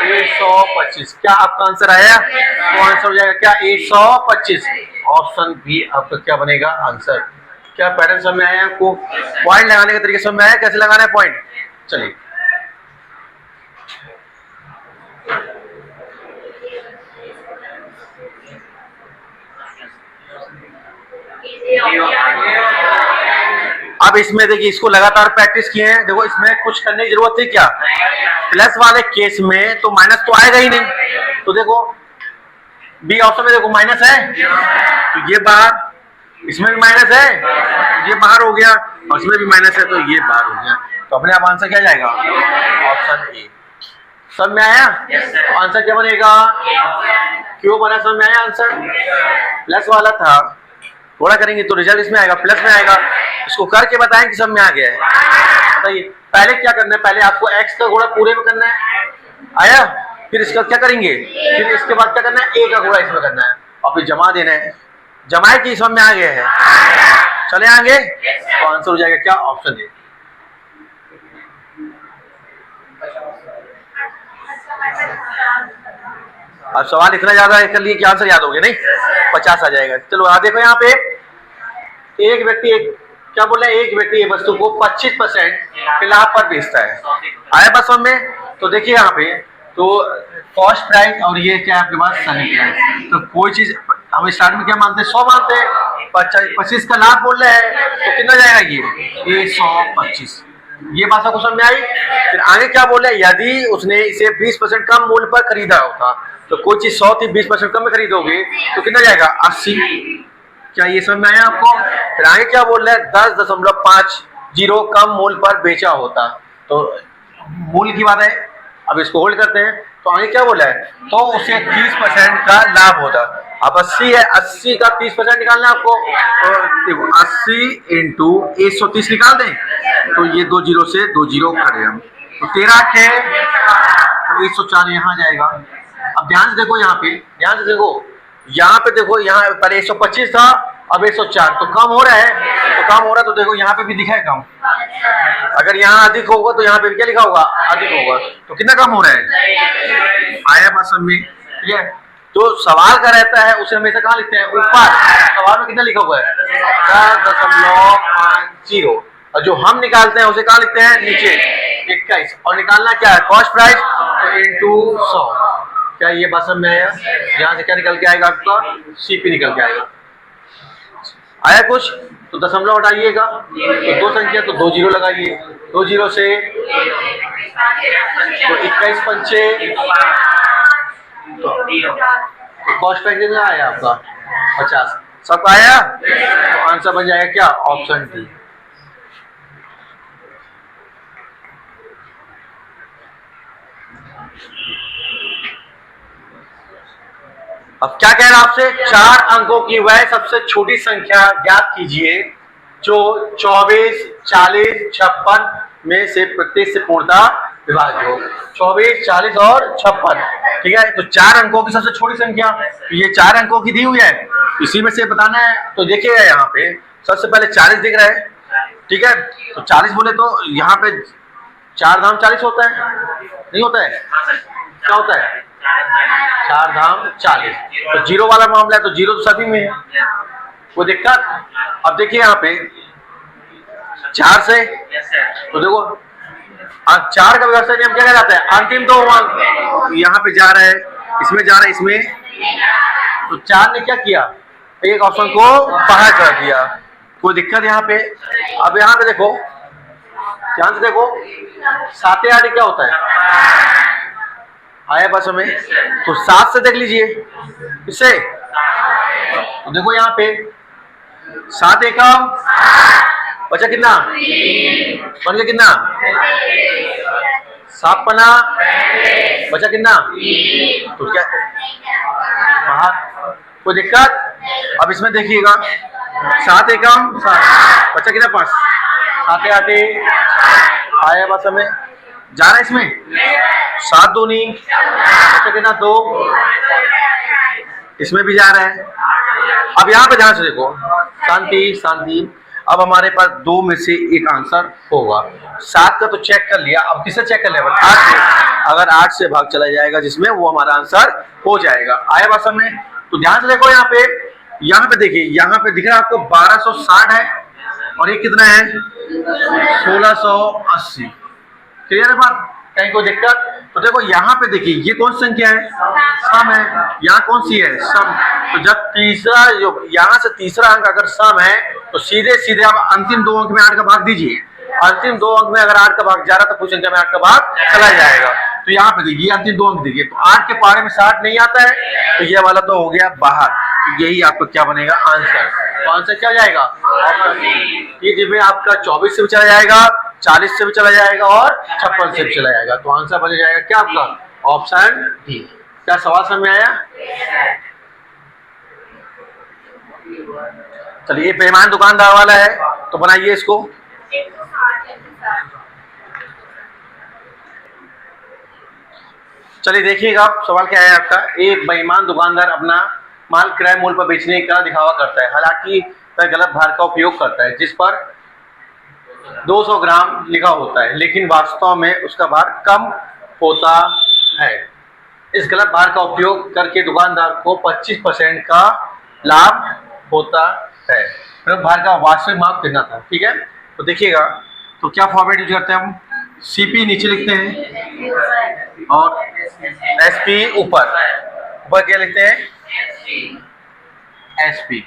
125। क्या आपका आंसर आया? तो आंसर हो जाएगा क्या? 125। ऑप्शन बी आपका क्या बनेगा? आंसर। क्या पैटर्न समझ में आया आपको? पॉइंट लगाने का तरीके समझ में आया? कैसे लगाना है पॉइंट? चलिए अब इसमें देखिए, इसको लगातार प्रैक्टिस किए हैं। देखो इसमें कुछ करने की जरूरत थी क्या? प्लस वाले केस में तो माइनस तो आएगा ही नहीं। तो देखो बी ऑप्शन में देखो माइनस है, तो ये बाहर, इसमें भी माइनस है, ये बाहर हो गया, और इसमें भी माइनस है तो ये बाहर हो गया। तो अपने आप आंसर क्या जाएगा? Option A. समझ में आया? आंसर क्या बनेगा? क्यों बना? समझ में आया आंसर? प्लस वाला था, थोड़ा करेंगे तो रिजल्ट इसमें आएगा, प्लस में आएगा। इसको करके बताएं कि सब में आ गया है। बताइए पहले क्या करना है? पहले आपको x का गुणा पूरे में करना है, आया? फिर इसका क्या करेंगे? फिर इसके बाद क्या करना है? a का गुणा इसमें करना है, और फिर जमा देना है। जमाए की सब में आ गया है। चले आगे, तो आंसर हो जाएगा क्या? Option A. अब सवाल इतना ज्यादा कर लिए कि आंसर याद हो गया नहीं? 50 आ जाएगा। चलो आ देखो यहाँ पे, एक व्यक्ति क्या बोल रहा है? एक व्यक्ति एक वस्तु को 25% के लाभ पर बेचता है। आया बात समझ में? तो देखिए यहाँ पे तो कॉस्ट प्राइस और ये क्या आपके पास सेलिंग प्राइस। तो कोई चीज हम स्टार्ट में क्या मानते हैं? 100 मानते हैं। 25 का लाभ बोल रहे हैं तो कितना जाएगा? ये 125। ये बात आपको समझ में आई? फिर आगे क्या बोले? यदि उसने इसे 20% कम मूल्य पर खरीदा होता, तो कोई चीज 100 थी 20% कम में खरीदोगे तो कितना जाएगा? 80। क्या ये समझ में आया आपको? फिर आगे क्या बोल रहे हैं? 10.50 कम मूल्य पर बेचा होता, तो मूल्य की बात है। अब इसको होल्ड करते हैं, तो आगे क्या बोला है? तो उसे 30% का लाभ होता। अब 80 है, 80 का 30% निकालना है आपको। तो देखो 80 इंटू 130 निकाल दें, तो ये 2 जीरो से 2 जीरो करें हम, तो 13 के 104 यहाँ जाएगा। अब ध्यान से देखो, यहाँ पे ध्यान से देखो, यहाँ पे देखो, यहाँ पहले 125 था, अब 104, तो कम हो रहा है, तो कम हो रहा है, तो देखो यहाँ पे भी दिखा है कम। अगर यहाँ अधिक होगा तो यहाँ पे भी क्या लिखा होगा, अधिक होगा, तो कितना कम हो रहा है, आया बात समझ में? ठीक है, तो सवाल का रहता है उसे हमेशा कहाँ लिखते हैं, ऊपर। सवाल में कितना लिखा हुआ है, 10.50, और जो हम निकालते हैं उसे कहाँ लिखते हैं, नीचे 21, और निकालना क्या है, कॉस्ट प्राइस, तो इंटू 100। क्या ये बात समझ में आया? यहाँ से क्या निकल के आएगा, आपका सीपी निकल के आएगा। आया कुछ? तो दशमलव हटाइएगा, तो दो संख्या, तो 2 जीरो लगाइए, 2 जीरो से तो 21 पंचे, तो कॉस्ट प्राइस कितना आया आपका, 50। सब आया, तो आंसर बन जाएगा क्या, ऑप्शन डी। अब क्या कह रहा है आपसे, 4 अंकों की वह सबसे छोटी संख्या ज्ञात कीजिए जो 24, 40, 56 में से प्रत्येक से पूर्णतः विभाज्य हो। 24, 40 और 56, ठीक है। तो 4 अंकों की सबसे छोटी संख्या, ये 4 अंकों की दी हुई है, इसी में से बताना है। तो देखिएगा यहाँ पे सबसे पहले 40 दिख रहा है, ठीक है। तो 40 बोले तो यहाँ पे 4 धाम 40 होता है, नहीं होता है, क्या होता है, 4 धाम 40। तो जीरो वाला मामला है, तो जीरो तो सभी में है, कोई दिक्कत। अब देखिए यहाँ पे 4 से, तो देखो 4 का व्यवस्था नियम क्या कहलाता है, अंतिम 2 अंक यहाँ पे जा रहा है, इसमें जा रहा है, इसमें, तो 4 ने क्या किया, एक ऑप्शन को बाहर कर दिया, कोई दिक्कत यहाँ पे। अब यहाँ पे देखो, ध्यान से देखो, 7 8 क्या होता है, आया बस हमें, तो 7 से देख लीजिए, इससे तो देखो यहाँ पे 7 एकम बचा कितना, बन गया कितना, 7 पना बचा कितना, तो क्या बाहर, कोई दिक्कत। अब इसमें देखिएगा 7 एकम 7 बचा कितना, 5, 7 8 आया बस हमें, जा रहा है इसमें 7 दूनी बचा कितना, 2, इसमें भी जा रहा है। अब यहाँ पे ध्यान से देखो, शांति शांति, अब हमारे पास 2 में से एक आंसर होगा। 7 का तो चेक कर लिया, अब किससे चेक कर लिया, 8 से। अगर 8 से भाग चला जाएगा जिसमें, वो हमारा आंसर हो जाएगा। आया बात समझ में? तो ध्यान से देखो, यहाँ पे देखिए, यहाँ पे दिख रहा है आपको 1260 है, और ये कितना है, 1680। क्लियर है बात, कहीं कोई दिक्कत? तो देखो यहाँ पे देखिए, ये कौन सी संख्या है, सम है, यहाँ कौन सी है, सम। तो जब तीसरा, जो यहाँ से तीसरा अंक अगर सम है, तो सीधे सीधे आप अंतिम 2 अंक में 8 का भाग दीजिए। अंतिम 2 अंक में अगर 8 का भाग जा रहा, तो पूरी संख्या में 8 का भाग चला जाएगा। तो यहाँ पे देखिए, अंतिम 2 अंक देखिए, तो 8 के पारे में 60 नहीं आता है, तो ये वाला तो हो गया बाहर। तो यही आपको क्या बनेगा, आंसर। तो आंसर क्या हो जाएगा, ये जिसमें आपका 24 से भी चला जाएगा, 40 से भी चला जाएगा, और 56 से भी चला जाएगा। तो आंसर बन जाएगा क्या आपका, ऑप्शन डी। क्या सवाल समझ में आया? चलिए, बेईमान दुकानदार वाला है, तो बनाइए इसको। चलिए देखिएगा सवाल क्या है आपका। एक बेईमान दुकानदार अपना माल क्रय मूल्य पर बेचने का दिखावा करता है, हालांकि वह गलत भार का उपयोग करता है जिस पर 200 ग्राम लिखा होता है, लेकिन वास्तव में उसका भार कम होता है। इस गलत भार का उपयोग करके दुकानदार को 25% का लाभ होता है। मतलब भार का वास्तविक माप कितना था, ठीक है। तो देखिएगा, तो क्या फॉर्मेट यूज करते हैं हम, सीपी नीचे लिखते हैं और एसपी ऊपर क्या लिखते हैं, एसपी।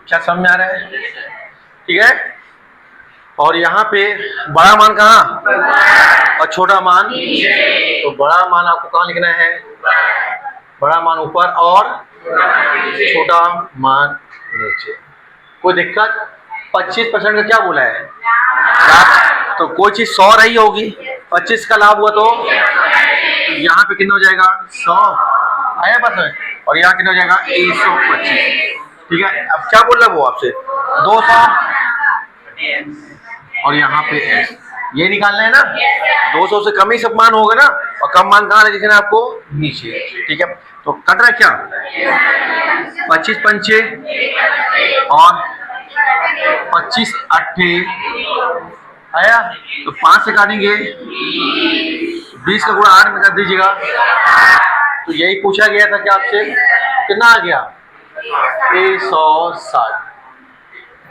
क्या समझ में आ रहा है, ठीक है। और यहाँ पे बड़ा मान कहाँ और छोटा मान, तो बड़ा मान आपको कहाँ लिखना है, बड़ा मान ऊपर और छोटा मान नीचे। कोई दिक्कत? 25% का क्या बोला है, लाभ। तो कोई चीज 100 रही होगी, 25 का लाभ हुआ, तो यहाँ पे कितना हो जाएगा, 100 आया बस में, और यहाँ कितना हो जाएगा, 125। ठीक है। अब क्या बोल रहा है वो आपसे, 200 और यहाँ पे एस, ये निकालना है ना। 200 से कम ही सब मान होगा ना, और कम मान कहाँ लिखना है आपको? नीचे। ठीक है, तो कट रहा है क्या? 25 पंचे और 25 अट्ठे आया, तो 5 से काटेंगे, 20 का गुणा 8 में कर दीजिएगा। तो यही पूछा गया था कि आपसे कितना आ गया? 160।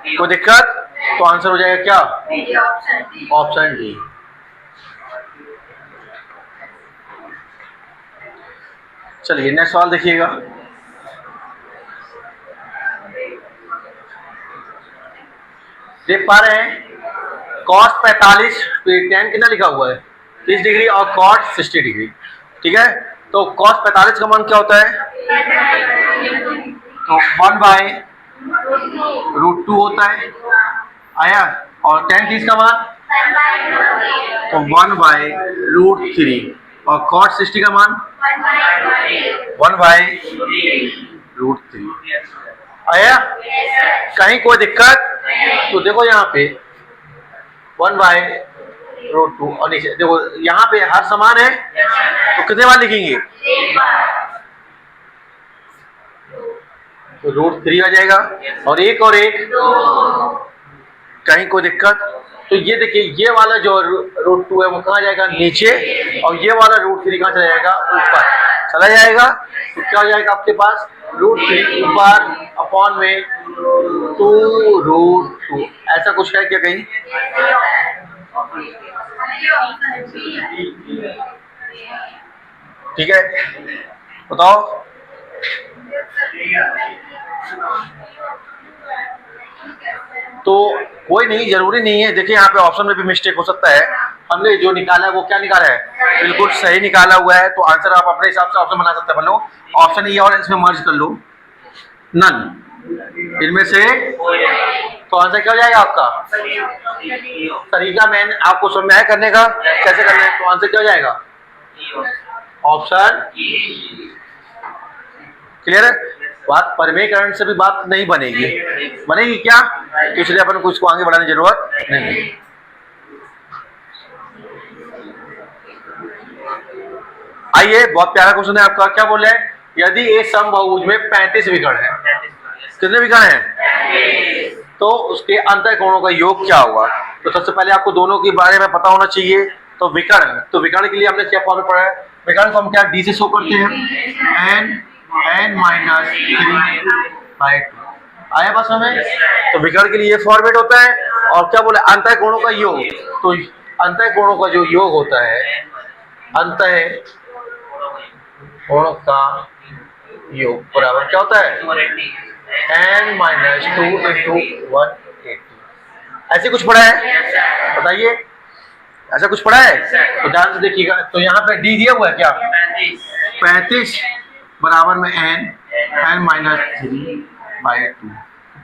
कोई दिक्कत? तो आंसर हो जाएगा क्या? Option D. चलिए नेक्स्ट सवाल देखिएगा। देख पा रहे हैं cos 45 tan कितना लिखा हुआ है? 30 डिग्री और cot 60 डिग्री। ठीक है, तो cos 45 का मान क्या होता है? तो 1/√2 होता है आया, और tan 30 का मान तो 1/√3 और cot 60 का मान 1/√3 आया। कहीं कोई दिक्कत? तो देखो यहाँ पे 1/√2 और नीचे देखो यहाँ पे हर समान है, तो कितने बार लिखेंगे? तो √3 आ जाएगा, और एक कहीं कोई दिक्कत? तो ये देखिए ये वाला जो √2 है वो कहाँ जाएगा? नीचे, और ये वाला √3 कहाँ चला जाएगा? ऊपर चला जाएगा। तो क्या हो जाएगा आपके पास? √3 ऊपर अपॉन में 2√2 ऐसा कुछ है क्या कहीं? ठीक है, बताओ। तो कोई नहीं, जरूरी नहीं है। देखिए यहाँ पे ऑप्शन में भी मिस्टेक हो सकता है। हमने जो निकाला है वो क्या निकाला है? बिल्कुल सही निकाला हुआ है। तो आंसर आप अपने हिसाब से ऑप्शन बना सकते हैं। बनो ऑप्शन ये और इसमें मर्ज कर लो, नन इनमें से, तो आंसर क्या हो जाएगा आपका? तरीका मैंने आपको समझ में आया करने का, कैसे करना है? तो आंसर क्या हो जाएगा? ऑप्शन। क्लियर है बात? परिमेयकरण से भी बात नहीं बनेगी, बनेगी क्या? तो इसलिए अपन को इसको आगे बढ़ाने की जरूरत नहीं है। आइए, बहुत प्यारा क्वेश्चन है आपका। क्या बोले? यदि एक समबाहुभुज में 35 विकर्ण है, कितने विकर्ण हैं? तो उसके अंतःकोणों का योग क्या होगा? तो सबसे पहले आपको दोनों के बारे में पता होना चाहिए। तो विकर्ण, तो विकर्ण के लिए हमने क्या फॉर्मूला पढ़ा है? विकर्ण को हम क्या डी से शो करते हैं? n-3/2 आया बस हमें। तो विकर्ण के लिए ये फॉर्मेट होता है। और क्या बोले? अंतःकोणों का योग। तो अंतःकोणों का जो योग होता है, अंतःकोणों का योग बराबर क्या होता है? n-2 × 180। ऐसे कुछ पढ़ा है? बताइए, ऐसा कुछ पढ़ा है? तो ध्यान से देखिएगा। तो यहाँ पे डी दिया हुआ है क्या? 35 बराबर में n-3/2।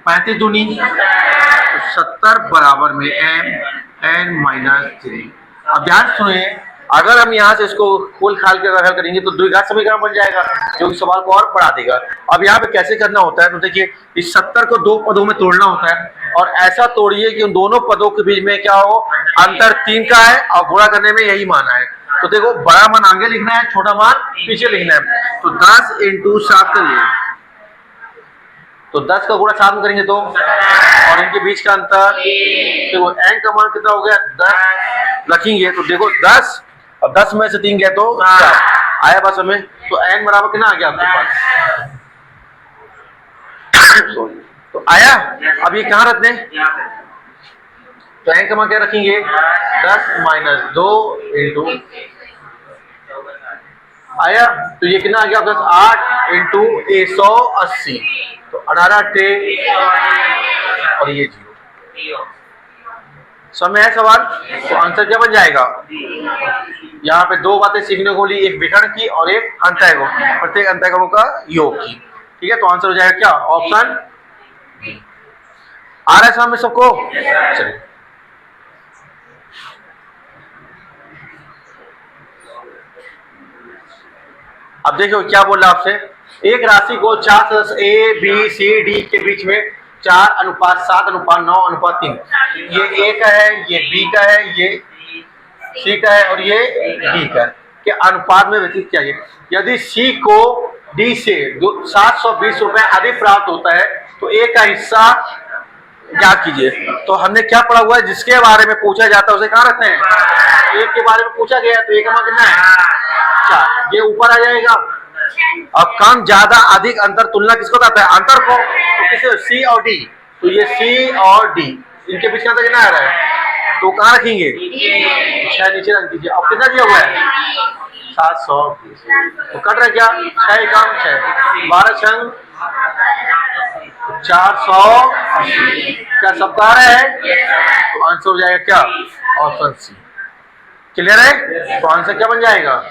35 दूनी 70 बराबर में n-3। अब ध्यान सुनिए, अगर हम यहाँ से इसको खोल खाल के हल करेंगे तो द्विघात समीकरण बन जाएगा, जो कि सवाल को और बढ़ा देगा। अब यहाँ पे कैसे करना होता है? तो देखिए, इस 70 को 2 पदों में तोड़ना होता है, और ऐसा तोड़िए कि उन दोनों पदों के बीच में क्या हो? अंतर 3 का है, और गुणा करने में यही मान है। तो देखो, बड़ा मान आगे लिखना है, छोटा मान पीछे लिखना है। तो 10 × 7 करिए, तो 10 का गुणा 7 में करेंगे तो, और इनके बीच का अंतर, देखो n का मान कितना हो गया? 10 रखेंगे। तो देखो 10, अब 10 में से 3 गया तो 4 आया बस हमें। तो n बराबर कितना आ गया आपके पास? तो आया। अब ये कहाँ रखने? तो n का मान क्या रखेंगे? 10 - 2 × आया। तो ये कितना आ गया? 8 × 180, तो 18 टे और ये 0। समय है सवाल। तो आंसर क्या बन जाएगा? यहाँ पे 2 बातें सीखने को ली, एक विकर्ण की और एक अंतःकोण, प्रत्येक अंतःकोणों का योग की। ठीक है, तो आंसर हो जाएगा क्या? ऑप्शन। आ रहा है समझ में सबको? चलिए, अब देखो क्या बोल रहा है आपसे। एक राशि को 4 सदस्य A, B, C, D के बीच में 4:7:9:3, ये A का है, ये B का है, ये C का है और ये D का है। के अनुपात में व्यतीत किया गया। यदि सी को डी से 720 रुपए अधिक प्राप्त होता है तो ए का हिस्सा ज्ञात कीजिए। तो हमने क्या पढ़ा हुआ है, जिसके बारे में पूछा जाता है उसे कहाँ रखते हैं, एक के बारे में पूछा गया तो एक का मान कितना है 4, ये ऊपर आ जाएगा। अब कम ज्यादा अधिक अंतर तुलना किसको बताता है, अंतर को, तो किसे, सी और डी, तो ये सी और डी इनके बीच का अंतर कितना आ रहा है, तो कहाँ रखेंगे 6 नीचे रख दीजिए। अब कितना दिया हुआ है 720, तो कट रहा है क्या 6 कम 6 12 छंग 480, क्या सब कह रहे हैं, तो आंसर हो जाएगा क्या ऑप्शन सी। क्लियर है, तो आंसर क्या बन जाएगा,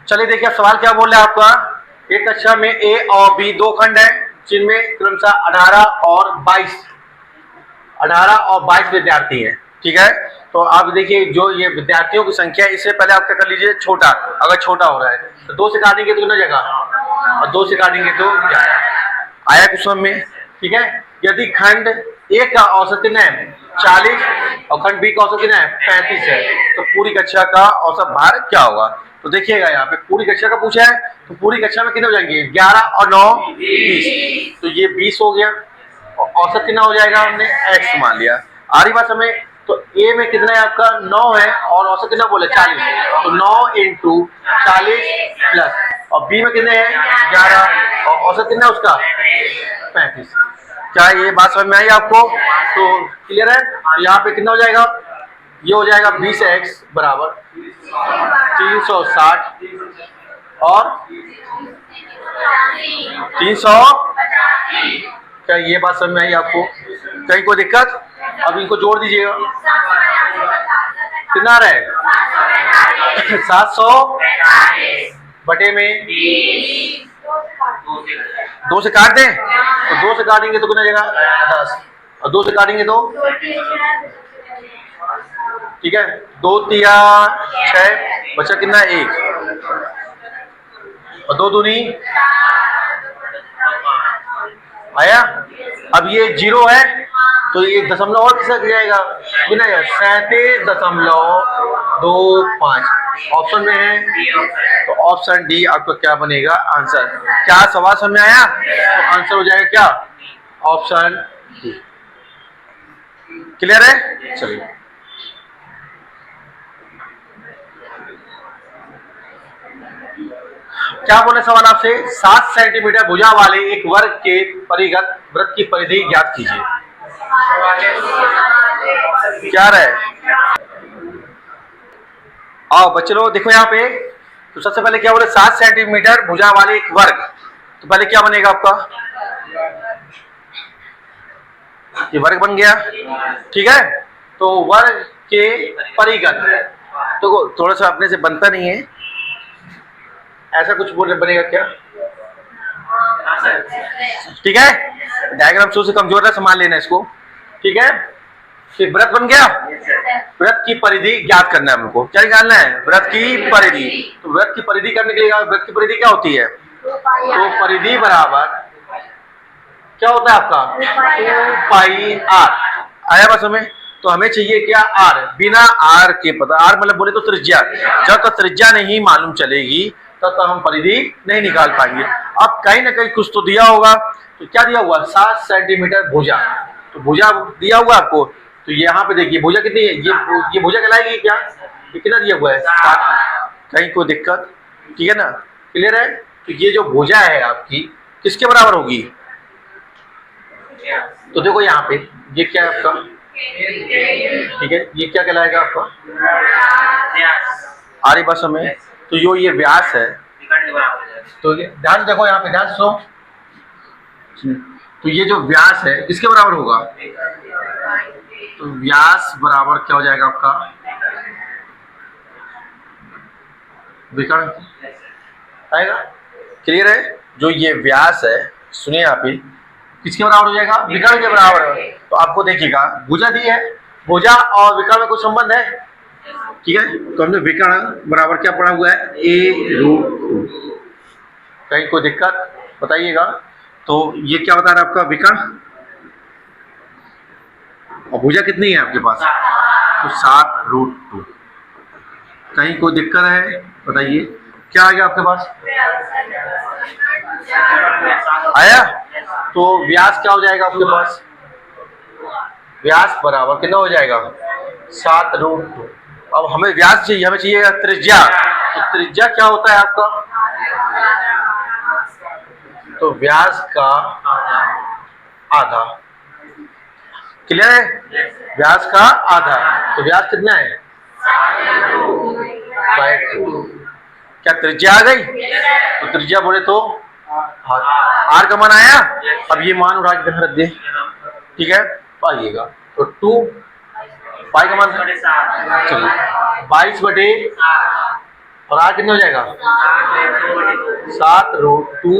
चलिए देखिए सवाल क्या बोल रहा है आपका। एक कक्षा में ए और बी दो खंड है जिनमें क्रमशः 18 और 22 विद्यार्थी हैं, ठीक है। तो आप देखिए जो ये विद्यार्थियों की संख्या है, इससे पहले आप क्या कर लीजिए छोटा, अगर छोटा हो रहा है तो 2 से काटेंगे तो कितना जगह, और 2 से काटेंगे तो 11 आया कुछ समझ में, ठीक है। यदि खंड ए का औसत कितना है 40 और खंड बी का औसत कितना है 35 है, तो पूरी कक्षा का औसत भार क्या होगा। तो देखिएगा यहाँ पे पूरी कक्षा का पूछा है, तो पूरी कक्षा में कितने हो जाएंगे 11 और 9 20, तो ये 20 हो गया, और औसत कितना हो जाएगा, हमने x मान लिया। आ रही बात हमें, तो a में कितना है आपका 9 है और औसत कितना बोले 40, तो 9 इंटू 40 प्लस, और b में कितने हैं 11 और औसत कितना है उसका 35। क्या ये बात समझ में आई आपको, तो क्लियर है। तो यहाँ पे कितना हो जाएगा, ये हो जाएगा 20x बराबर 360 और 300, क्या ये बात समझ में आई आपको, कहीं कोई दिक्कत। अब इनको जोड़ दीजिएगा, कितना रहा है 700 बटे में 2 से काट दें, तो 2 से काटेंगे तो कितना जाएगा 10, और 2 से काटेंगे तो ठीक है 2 तिया 6 बचा कितना 1, और 2 दूनी आया। अब ये 0 है तो ये दशमलव और किसका जाएगा, 37.25 ऑप्शन में है, तो ऑप्शन डी आपका क्या बनेगा आंसर। क्या सवाल समझ में आया, तो आंसर हो जाएगा क्या ऑप्शन डी। क्लियर है, चलिए क्या बोले सवाल आपसे, 7 सेंटीमीटर भुजा वाले एक वर्ग के परिगत वृत्त की परिधि ज्ञात कीजिए। क्या रहे, आओ बच्चे लोग देखो यहाँ पे, तो सबसे पहले क्या बोले 7 सेंटीमीटर भुजा वाले एक वर्ग, तो पहले क्या बनेगा आपका, ये वर्ग बन गया, ठीक है। तो वर्ग के परिगत, तो थोड़ा सा अपने से बनता नहीं है, ऐसा कुछ बोल बनेगा क्या, ठीक है। डायग्राम शुरू से कमजोर है, संभाल लेना इसको, ठीक है। फिर वृत्त बन गया, वृत्त की परिधि ज्ञात करना है हमको, क्या निकालना है वृत्त की परिधि। तो वृत्त की परिधि करने के लिए वृत्त की परिधि क्या होती है, तो परिधि बराबर क्या होता है आपका 2πr, आया बस हमें। तो हमें चाहिए क्या r, बिना r के पता, r मतलब बोले तो त्रिज्या, जब तक त्रिज्या नहीं मालूम चलेगी तब तक हम परिधि नहीं निकाल पाएंगे। अब कहीं ना कहीं कुछ तो दिया होगा, तो क्या दिया हुआ 7 सेंटीमीटर भुजा, तो भुजा दिया हुआ आपको, तो यहाँ पे देखिए भुजा कितनी है, ये भुजा कहलाएगी क्या, ये कितना दिया हुआ है 7, कहीं कोई दिक्कत, ठीक है ना, क्लियर है। तो ये जो भुजा है आपकी किसके बराबर होगी, तो देखो यहाँ पे ये क्या है आपका, ठीक है, ये क्या कहलाएगा आपका आरी बस में, तो यो ये व्यास है, तो ध्यान देखो यहाँ पे ध्यान सुनो, तो ये जो व्यास है किसके बराबर होगा, तो व्यास बराबर क्या हो जाएगा आपका विकर्ण आएगा, क्लियर है। जो ये व्यास है सुनिए आप ही, किसके बराबर हो जाएगा विकर्ण के बराबर, तो आपको देखिएगा भुजा दी है, भुजा और विकर्ण में कुछ संबंध है, ठीक है। तो हमने विकर्ण बराबर क्या पढ़ा हुआ है a रूट, कहीं कोई दिक्कत बताइएगा। तो ये क्या बता रहा है आपका विकर्ण, और भुजा कितनी है आपके पास? तो 7√2। कहीं कोई दिक्कत है बताइए, क्या आ गया आपके पास? आया? तो व्यास क्या हो जाएगा आपके पास? व्यास बराबर कितना हो जाएगा? 7√2। अब हमें व्यास चाहिए, हमें चाहिए त्रिज्या। तो त्रिज्या क्या होता है आपका? तो व्यास का आधा। क्लियर है? व्यास का आधा। तो व्यास कितना है? 2/2। क्या त्रिज्या आ गई? तो त्रिज्या बोले तो आर का मान आया। अब ये मान उठा के रख दे, ठीक है? पाइएगा तो 2 पाई का मान चलिए 22 और आर कितना हो जाएगा? 7√2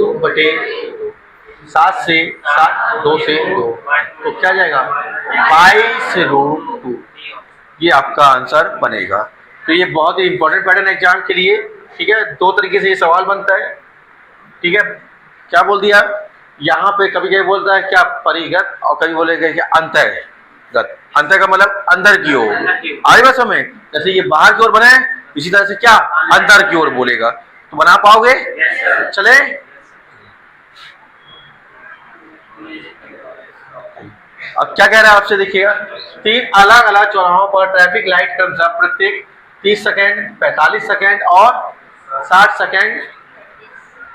7 से 7 2 से 2 तो क्या जाएगा? 22√2। ये आपका आंसर बनेगा। तो ये बहुत ही इंपॉर्टेंट पैटर्न एग्जाम के लिए, ठीक है? 2 तरीके से ये सवाल बनता है, ठीक है? क्या बोल दिया यहाँ पे? कभी कभी बोलता है क्या परिगत और कभी बोलेगा क्या अंतर्गत। अंतर का मतलब अंदर की ओर। आगे बस हमें जैसे ये बाहर की ओर बने, इसी तरह से क्या अंदर की ओर बोलेगा। तो बना पाओगे? चले अब क्या कह रहा है आपसे, देखिएगा 3 अलग अलग चौराहों पर ट्रैफिक लाइट का प्रत्येक 30 सेकेंड, 45 सेकेंड और 60 सेकेंड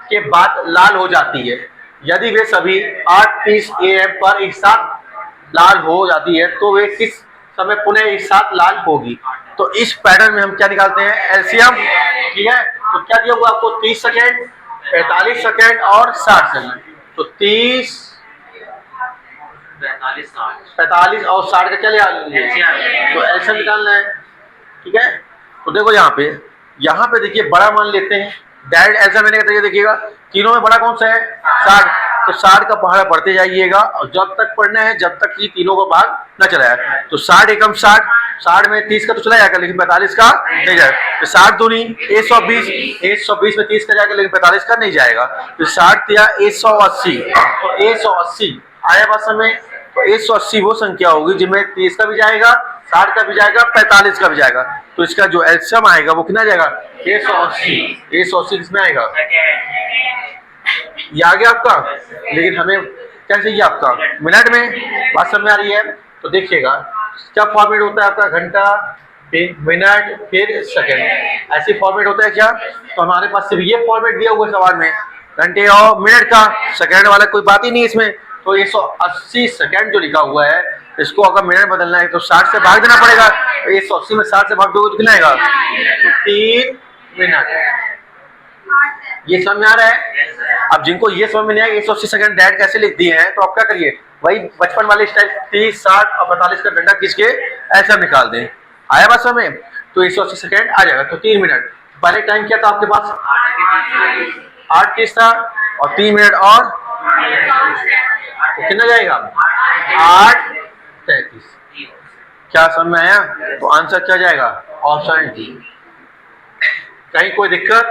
के बाद लाल हो जाती है। यदि वे सभी 8:30 AM पर एक साथ लाल हो जाती है तो वे किस समय पुनः एक साथ लाल होगी? तो इस पैटर्न में हम क्या निकालते हैं? एलसीएम, ठीक है? तो क्या दिया हुआ आपको? 30 सेकेंड, 45 सेकेंड और 60 सेकेंड। तो 30, 45 और 60 का क्या ले तो एलसीएम निकालना है, ठीक है? तो देखो यहाँ पे देखिए बड़ा मान लेते हैं। डायरेक्ट एलसीएम लेने का तरीका देखिएगा, तीनों में बड़ा कौन सा है? 60। तो 60 का पहाड़ा पढ़ते जाइएगा और जब तक पढ़ना है जब तक कि तीनों का भाग न चला है। तो 60 एकम 60, 60 में 30 का तो चला जाएगा लेकिन 45 का नहीं जाएगा। तो 60 दूनी 120, 120 में 30 का जाएगा लेकिन 45 का नहीं जाएगा। तो 60 दिया 180, तो 180 आया बात समय। तो 180 वो संख्या होगी जिनमें 30 का भी जाएगा, 60 का भी जाएगा, 45 का भी जाएगा। तो इसका जो एलसीएम आएगा वो कितना जाएगा? 180। 180 किसमें आएगा? ये आ गया आपका। लेकिन हमें क्या चाहिए आपका? मिनट में। बात समझ में आ रही है? तो देखिएगा क्या फॉर्मेट होता है आपका? घंटा, फिर मिनट, फिर सेकंड, ऐसे फॉर्मेट होता है क्या? तो हमारे पास सिर्फ ये फॉर्मेट दिया हुआ है सवाल में, घंटे और मिनट का। सेकंड वाला कोई बात ही नहीं इसमें। तो 180 सेकंड जो लिखा हुआ है इसको अगर मिनट बदलना है तो 60 से भाग देना पड़ेगा। तो 180 में 60 से भाग दोगे तो कितना आएगा? तो 3 मिनट। ये समझ में आ रहा है? अब जिनको ये समझ में नहीं आएगा 180 सेकंड डायरेक्ट कैसे लिख दिए हैं, तो आप क्या करिए, वही बचपन वाले स्टाइल 30, 60 और 45 का डंडा खींच के ऐसा निकाल दें। आया बात समझ में? तो 180 सेकंड आ जाएगा। तो 3 मिनट। पहले टाइम क्या था आपके पास? 8:30 था और 3 मिनट और तो कितना जाएगा? 8:33। क्या समझ में आया? तो आंसर क्या जाएगा? Option D. कहीं कोई दिक्कत?